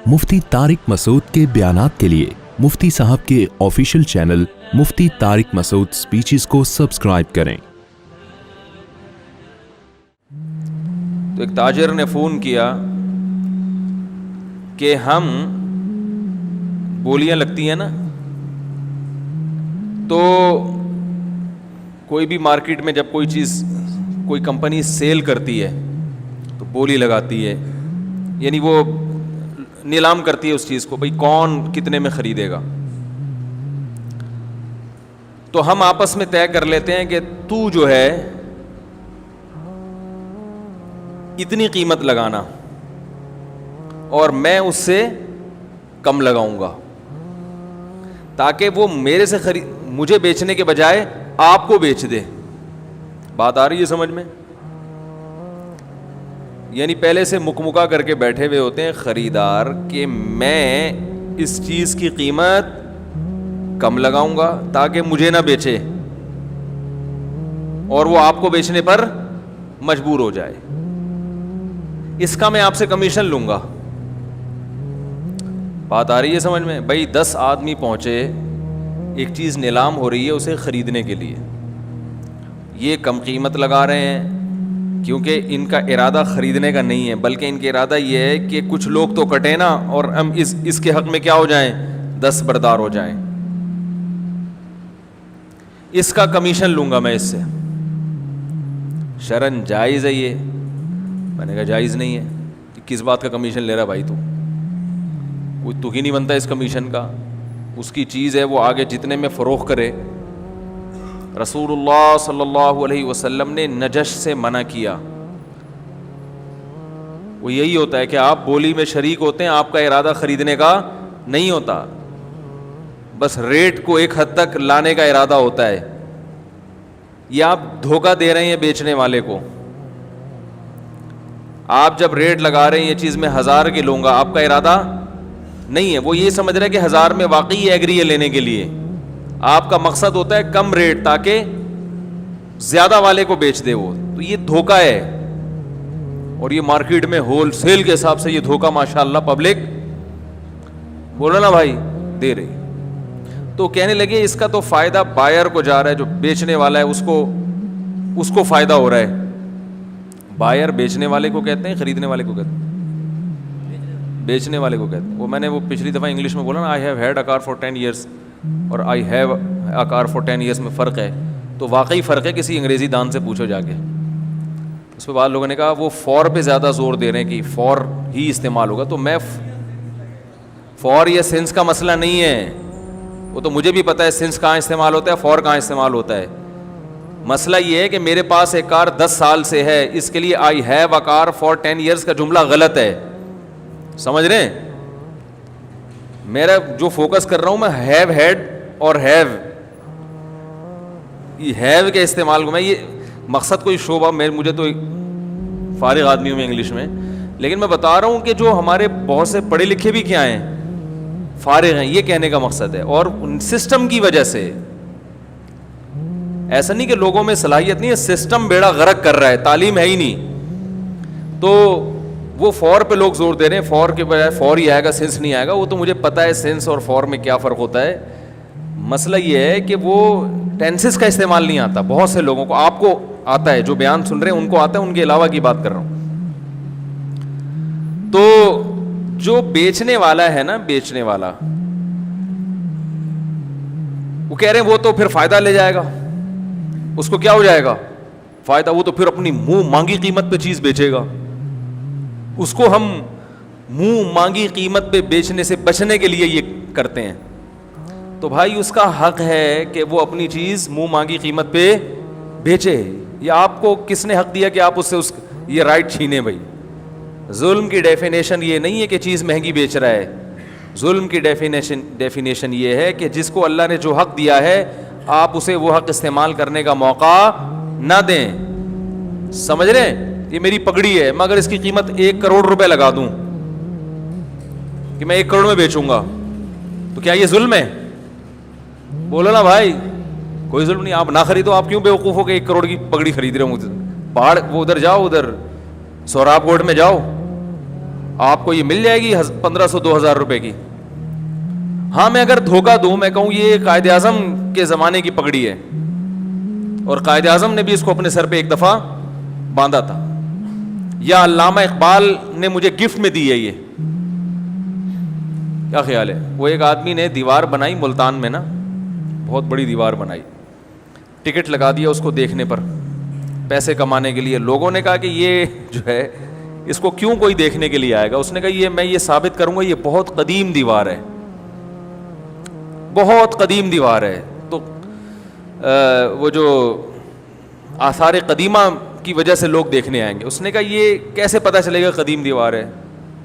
مفتی طارق مسعود کے بیانات کے لیے مفتی صاحب کے آفیشیل چینل مفتی طارق مسعود سپیچز کو سبسکرائب کریں۔ تو ایک تاجر نے فون کیا کہ ہم بولیاں لگتی ہیں نا، تو کوئی بھی مارکیٹ میں جب کوئی چیز کوئی کمپنی سیل کرتی ہے تو بولی لگاتی ہے، یعنی وہ نیلام کرتی ہے اس چیز کو، بھئی کون کتنے میں خریدے گا۔ تو ہم آپس میں طے کر لیتے ہیں کہ تو جو ہے اتنی قیمت لگانا اور میں اس سے کم لگاؤں گا، تاکہ وہ میرے سے مجھے بیچنے کے بجائے آپ کو بیچ دے۔ بات آ رہی ہے سمجھ میں؟ یعنی پہلے سے مکمکا کر کے بیٹھے ہوئے ہوتے ہیں خریدار کہ میں اس چیز کی قیمت کم لگاؤں گا تاکہ مجھے نہ بیچے اور وہ آپ کو بیچنے پر مجبور ہو جائے۔ اس کا میں آپ سے کمیشن لوں گا۔ بات آ رہی ہے سمجھ میں؟ بھائی 10 آدمی پہنچے، ایک چیز نیلام ہو رہی ہے اسے خریدنے کے لیے، یہ کم قیمت لگا رہے ہیں کیونکہ ان کا ارادہ خریدنے کا نہیں ہے، بلکہ ان کا ارادہ یہ ہے کہ کچھ لوگ تو کٹے نا اور ہم اس کے حق میں کیا ہو جائیں، دستبردار ہو جائیں۔ اس کا کمیشن لوں گا میں اس سے۔ شرعاً جائز ہے یہ؟ میں نے کہا جائز نہیں ہے۔ کس بات کا کمیشن لے رہا بھائی تو؟ کوئی تو ہی نہیں بنتا اس کمیشن کا، اس کی چیز ہے وہ آگے جتنے میں فروخت کرے۔ رسول اللہ صلی اللہ علیہ وسلم نے نجش سے منع کیا۔ وہ یہی ہوتا ہے کہ آپ بولی میں شریک ہوتے ہیں، آپ کا ارادہ خریدنے کا نہیں ہوتا، بس ریٹ کو ایک حد تک لانے کا ارادہ ہوتا ہے۔ یہ آپ دھوکہ دے رہے ہیں بیچنے والے کو۔ آپ جب ریٹ لگا رہے ہیں یہ چیز میں 1000 کی لوں گا، آپ کا ارادہ نہیں ہے، وہ یہ سمجھ رہا ہے کہ 1000 میں واقعی ایگری ہے لینے کے لیے، آپ کا مقصد ہوتا ہے کم ریٹ تاکہ زیادہ والے کو بیچ دے وہ، تو یہ دھوکہ ہے۔ اور یہ مارکیٹ میں ہول سیل کے حساب سے یہ دھوکہ ماشاءاللہ پبلک بولو نا بھائی دے رہی۔ تو کہنے لگے اس کا تو فائدہ بائر کو جا رہا ہے، جو بیچنے والا ہے اس کو فائدہ ہو رہا ہے۔ بائر بیچنے والے کو کہتے ہیں، خریدنے والے کو کہتے ہیں؟ بیچنے والے کو کہتے ہیں۔ وہ میں نے وہ پچھلی دفعہ انگلش میں بولا نا، I have had a car for 10 years اور I have a car for 10 years میں فرق ہے۔ تو واقعی فرق ہے، کسی انگریزی دان سے پوچھو جا کے۔ اس پہ بعض لوگوں نے کہا وہ فور پہ زیادہ زور دے رہے ہیں کہ فور ہی استعمال ہوگا، تو میں فور یا سنس کا مسئلہ نہیں ہے، وہ تو مجھے بھی پتا ہے سنس کہاں استعمال ہوتا ہے، فور کہاں استعمال ہوتا ہے۔ مسئلہ یہ ہے کہ میرے پاس ایک کار 10 سال سے ہے، اس کے لیے آئی have a car for 10 years کا جملہ غلط ہے، سمجھ رہے ہیں؟ میرا جو فوکس کر رہا ہوں میں ہیو ہیڈ اور ہیو کے استعمال کو، میں یہ مقصد کوئی شعبہ مجھے تو فارغ آدمی ہوں میں انگلش میں، لیکن میں بتا رہا ہوں کہ جو ہمارے بہت سے پڑھے لکھے بھی کیا ہیں، فارغ ہیں، یہ کہنے کا مقصد ہے۔ اور سسٹم کی وجہ سے، ایسا نہیں کہ لوگوں میں صلاحیت نہیں ہے، سسٹم بیڑا غرق کر رہا ہے، تعلیم ہے ہی نہیں، تو وہ فور پہ لوگ زور دے رہے ہیں، فور کے بجائے فور ہی آئے گا، سینس نہیں آئے گا۔ وہ تو مجھے پتا ہے سینس اور فور میں کیا فرق ہوتا ہے۔ مسئلہ یہ ہے کہ وہ ٹینسز کا استعمال نہیں آتا بہت سے لوگوں کو، آپ کو آتا ہے، جو بیان سن رہے ہیں ان کو آتا ہے، ان کے علاوہ کی بات کر رہا ہوں۔ تو جو بیچنے والا ہے نا، بیچنے والا وہ کہہ رہے ہیں وہ تو پھر فائدہ لے جائے گا، اس کو کیا ہو جائے گا فائدہ، وہ تو پھر اپنی منہ مانگی قیمت پہ چیز بیچے گا۔ اس کو ہم منہ مانگی قیمت پہ بیچنے سے بچنے کے لیے یہ کرتے ہیں۔ تو بھائی اس کا حق ہے کہ وہ اپنی چیز منہ مانگی قیمت پہ بیچے، یا آپ کو کس نے حق دیا کہ آپ اس سے یہ رائٹ چھینے؟ بھائی ظلم کی ڈیفینیشن یہ نہیں ہے کہ چیز مہنگی بیچ رہا ہے، ظلم کی ڈیفینیشن یہ ہے کہ جس کو اللہ نے جو حق دیا ہے آپ اسے وہ حق استعمال کرنے کا موقع نہ دیں۔ سمجھ رہے ہیں؟ یہ میری پگڑی ہے، میں اگر اس کی قیمت 1 کروڑ روپے لگا دوں کہ میں 1 کروڑ میں بیچوں گا، تو کیا یہ ظلم ہے؟ بولو نا بھائی، کوئی ظلم نہیں۔ آپ نہ خریدو، آپ کیوں بے وقوف ہو کے 1 کروڑ کی پگڑی خرید رہے ہوں؟ پہاڑ وہ ادھر جاؤ، ادھر سوراب کوٹ میں جاؤ، آپ کو یہ مل جائے گی 1500-2000 روپے کی. ہاں میں اگر دھوکہ دوں, میں کہوں یہ قائد اعظم کے زمانے کی پگڑی ہے اور قائد اعظم نے بھی اس کو اپنے سر پہ ایک دفعہ باندھا تھا, یا علامہ اقبال نے مجھے گفٹ میں دی ہے یہ, کیا خیال ہے؟ وہ ایک آدمی نے دیوار بنائی ملتان میں نا, بہت بڑی دیوار بنائی, ٹکٹ لگا دیا اس کو دیکھنے پر پیسے کمانے کے لیے. لوگوں نے کہا کہ یہ جو ہے اس کو کیوں کوئی دیکھنے کے لیے آئے گا؟ اس نے کہا یہ میں یہ ثابت کروں گا یہ بہت قدیم دیوار ہے, بہت قدیم دیوار ہے. تو وہ جو آثار قدیمہ کی وجہ سے لوگ دیکھنے آئیں گے. اس نے کہا یہ کیسے پتہ چلے گا قدیم دیوار ہے؟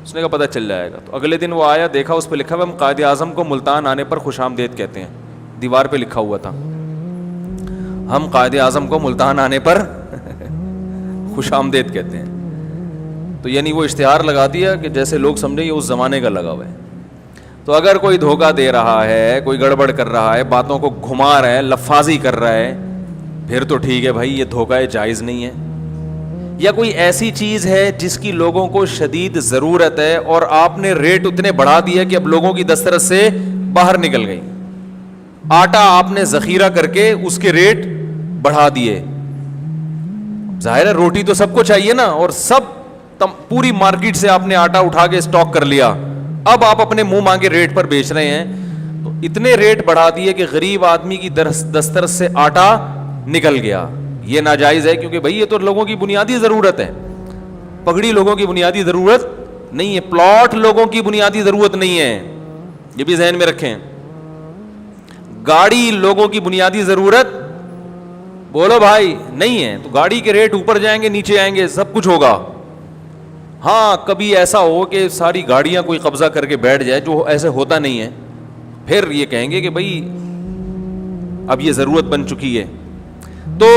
اس نے کہا پتہ چل جائے گا. تو اگلے دن وہ آیا, دیکھا اس پہ لکھا ہوا ہم قائد اعظم کو ملتان آنے پر خوش آمدید کہتے ہیں. دیوار پہ لکھا ہوا تھا ہم قائد اعظم کو ملتان آنے پر خوش آمدید کہتے ہیں. تو یعنی وہ اشتہار لگا دیا کہ جیسے لوگ سمجھے یہ اس زمانے کا لگا ہوا ہے. تو اگر کوئی دھوکہ دے رہا ہے, کوئی گڑبڑ کر رہا ہے, باتوں کو گھما رہا ہے, لفاظی کر رہا ہے, پھر تو ٹھیک ہے بھائی, یہ دھوکہ جائز نہیں ہے. یا کوئی ایسی چیز ہے جس کی لوگوں کو شدید ضرورت ہے اور آپ نے ریٹ اتنے بڑھا دیا کہ اب لوگوں کی دسترس سے باہر نکل گئی. آٹا آپ نے ذخیرہ کر کے اس کے ریٹ بڑھا دیے. ظاہر ہے روٹی تو سب کو چاہیے نا, اور سب پوری مارکیٹ سے آپ نے آٹا اٹھا کے اسٹاک کر لیا, اب آپ اپنے منہ مانگے ریٹ پر بیچ رہے ہیں. تو اتنے ریٹ بڑھا دیے کہ غریب آدمی کی دسترس سے آٹا نکل گیا. یہ ناجائز ہے, کیونکہ بھائی یہ تو لوگوں کی بنیادی ضرورت ہے. پگڑی لوگوں کی بنیادی ضرورت نہیں ہے, پلاٹ لوگوں کی بنیادی ضرورت نہیں ہے, یہ بھی ذہن میں رکھیں. گاڑی لوگوں کی بنیادی ضرورت بولو بھائی نہیں ہے. تو گاڑی کے ریٹ اوپر جائیں گے, نیچے آئیں گے, سب کچھ ہوگا. ہاں کبھی ایسا ہو کہ ساری گاڑیاں کوئی قبضہ کر کے بیٹھ جائے, جو ایسے ہوتا نہیں ہے, پھر یہ کہیں گے کہ بھائی اب یہ ضرورت بن چکی ہے. تو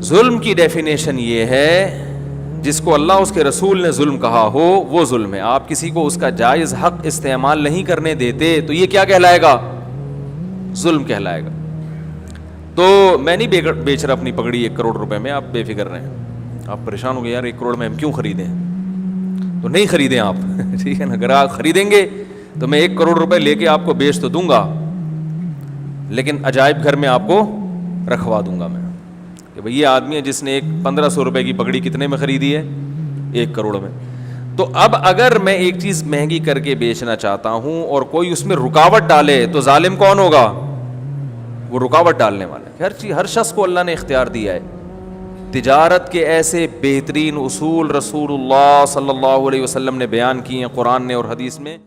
ظلم کی ڈیفینیشن یہ ہے جس کو اللہ اس کے رسول نے ظلم کہا ہو وہ ظلم ہے. آپ کسی کو اس کا جائز حق استعمال نہیں کرنے دیتے تو یہ کیا کہلائے گا؟ ظلم کہلائے گا. تو میں نہیں بیچ رہا اپنی پگڑی 1 کروڑ روپے میں, آپ بے فکر رہیں. آپ پریشان ہو گئے یار 1 کروڑ میں ہم کیوں خریدیں, تو نہیں خریدیں آپ, ٹھیک ہے نا. اگر آپ خریدیں گے تو میں 1 کروڑ روپے لے کے آپ کو بیچ تو دوں گا, لیکن عجائب گھر میں آپ کو رکھوا دوں گا میں کہ بھئی یہ آدمی ہے جس نے ایک 1500 روپے کی پگڑی کتنے میں خریدی ہے؟ 1 کروڑ میں. تو اب اگر میں ایک چیز مہنگی کر کے بیچنا چاہتا ہوں اور کوئی اس میں رکاوٹ ڈالے تو ظالم کون ہوگا؟ وہ رکاوٹ ڈالنے والا ہے. ہر شخص کو اللہ نے اختیار دیا ہے. تجارت کے ایسے بہترین اصول رسول اللہ صلی اللہ علیہ وسلم نے بیان کیے ہیں قرآن نے اور حدیث میں.